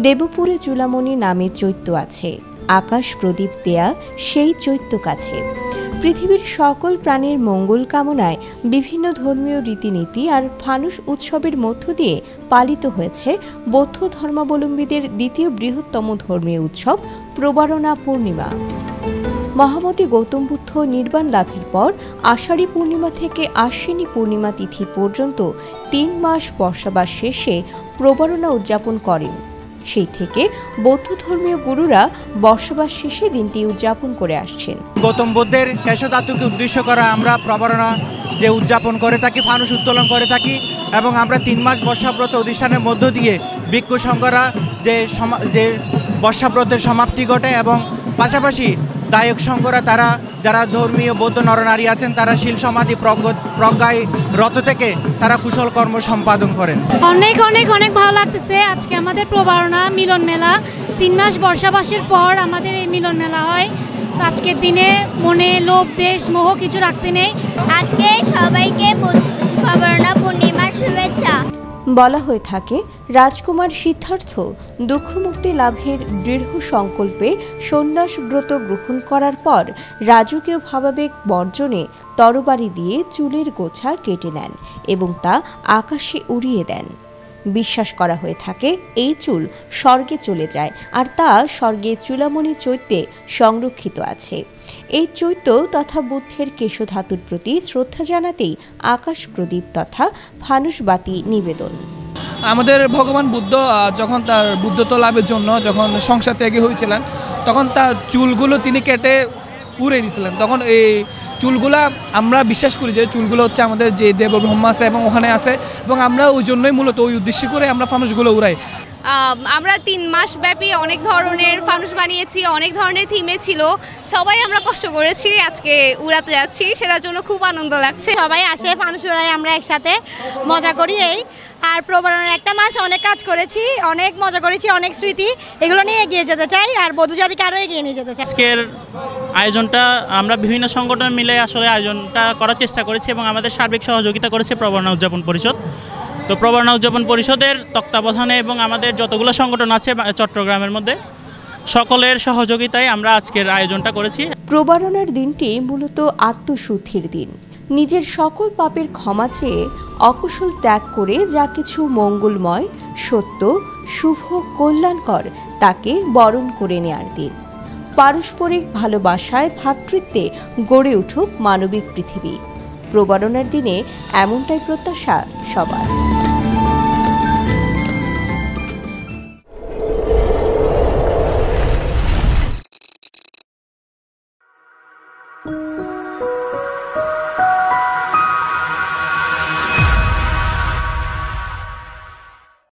দেবপুরে চুলামণি নামে চৈত্য আছে, আকাশ প্রদীপ দেয়া সেই চৈত্য কাছে। পৃথিবীর সকল প্রাণীর মঙ্গল কামনায় বিভিন্ন ধর্মীয় রীতিনীতি আর ফানুস উৎসবের মধ্য দিয়ে পালিত হয়েছে বৌদ্ধ ধর্মাবলম্বীদের দ্বিতীয় বৃহত্তম ধর্মীয় উৎসব প্রবারণা পূর্ণিমা। মহামতি গৌতম বুদ্ধ নির্বাণ লাভের পর আষাঢ়ী পূর্ণিমা থেকে আশ্বিনী পূর্ণিমা তিথি পর্যন্ত ৩ মাস বর্ষাবাস শেষে প্রবারণা উদযাপন করেন। সেই থেকে বৌদ্ধ ধর্মীয় গুরুরা বর্ষাবাস শেষে দিনটি উদযাপন করে আসছেন। গৌতম বুদ্ধের কেশধাতুকে উদ্দেশ্য করা আমরা প্রবারণা যে উদযাপন করে থাকি, ফানুস উত্তোলন করে থাকি এবং আমরা ৩ মাস বর্ষাব্রত অনুষ্ঠানের মধ্য দিয়ে ভিক্ষু সংঘরা যে বর্ষাব্রতের সমাপ্তি ঘটে এবং পাশাপাশি দায়ক সংঘরা তারা যারা ধর্মীয় বৌদ্ধ নরনারী আছেন তারা শীল সমাধি প্রজ্ঞায় রত থেকে তারা কুশল কর্ম সম্পাদন করেন। অনেক অনেক অনেক ভালো লাগতেছে। আজকে আমাদের প্রবারণা মিলন মেলা, 3 মাস বর্ষাবাসের পর আমাদের এই মিলন মেলা হয়। তো আজকের দিনে মনে লোভ দেশ মোহ কিছু রাখতে নেই। আজকে সবাইকে প্রবারণা পূর্ণিমার শুভেচ্ছা। বলা হয়ে থাকে রাজকুমার সিদ্ধার্থ দুঃখমুক্তি লাভের দৃঢ় সংকল্পে সন্ন্যাস ব্রত গ্রহণ করার পর রাজকীয় ভাবাবেগ বর্জনে তরবারি দিয়ে চুলের গোছা কেটে নেন এবং তা আকাশে উড়িয়ে দেন। বিশ্বাস করা হয়ে থাকে এই চুল স্বর্গে চলে যায় আর তা স্বর্গে চুলামণি চৈত্যে সংরক্ষিত আছে। এই চৈত্য তথা বুদ্ধের কেশধাতুর প্রতি শ্রদ্ধা জানাতেই আকাশ প্রদীপ তথা ফানুস বাতি নিবেদন। আমাদের ভগবান বুদ্ধ যখন তার বুদ্ধত্ব লাভের জন্য যখন সংসার ত্যাগী হয়েছিলেন তখন তার চুলগুলো তিনি কেটে উড়ে দিয়েছিলেন। তখন এই চুলগুলা আমরা বিশ্বাস করি যে চুলগুলো হচ্ছে আমাদের যে দেব ব্রহ্মা আছে এবং ওখানে আছে এবং আমরা ওই জন্যই মূলত ওই উদ্দেশ্য করে আমরা ফানুসগুলো উড়াই। আমরা 3 মাস ব্যাপী অনেক ধরনের ফানুস বানিয়েছি, অনেক ধরনের থিমে ছিল, সবাই আমরা কষ্ট করেছি, আজকে উড়াতে যাচ্ছি, সেটার জন্য খুব আনন্দ লাগছে। সবাই আসে ফানুস উড়াই, আমরা একসাথে মজা করি। আর প্রবারণার একটা মাস অনেক কাজ করেছি, অনেক মজা করেছি, অনেক স্মৃতি এগুলো নিয়ে এগিয়ে যেতে চাই আর বৌদ্ধ জাতিকে আরও এগিয়ে নিয়ে যেতে চাই। আজকের আয়োজনটা আমরা বিভিন্ন সংগঠন মিলে আসলে আয়োজনটা করার চেষ্টা করেছি এবং আমাদের সার্বিক সহযোগিতা করেছে প্রবারণা উদযাপন পরিষদ। তো প্রবারণা উদযাপন পরিষদের তত্ত্বাবধানে এবং আমাদের যতগুলো সংগঠন আছে চট্টগ্রামের মধ্যে সকলের সহযোগিতায় আমরা আজকের আয়োজনটা করেছি। প্রবারণার দিনটি মূলত আত্মশুদ্ধির দিন। নিজের সকল পাপের ক্ষমা চেয়ে অকুশল ত্যাগ করে যা কিছু মঙ্গলময়, সত্য, শুভ, কল্যাণকর তাকে বরণ করে নেয়ার দিন। পারস্পরিক ভালোবাসায় ভ্রাতৃত্বে গড়ে উঠুক মানবিক পৃথিবী। প্রবারণার দিনে এমনটাই প্রত্যাশা সবার।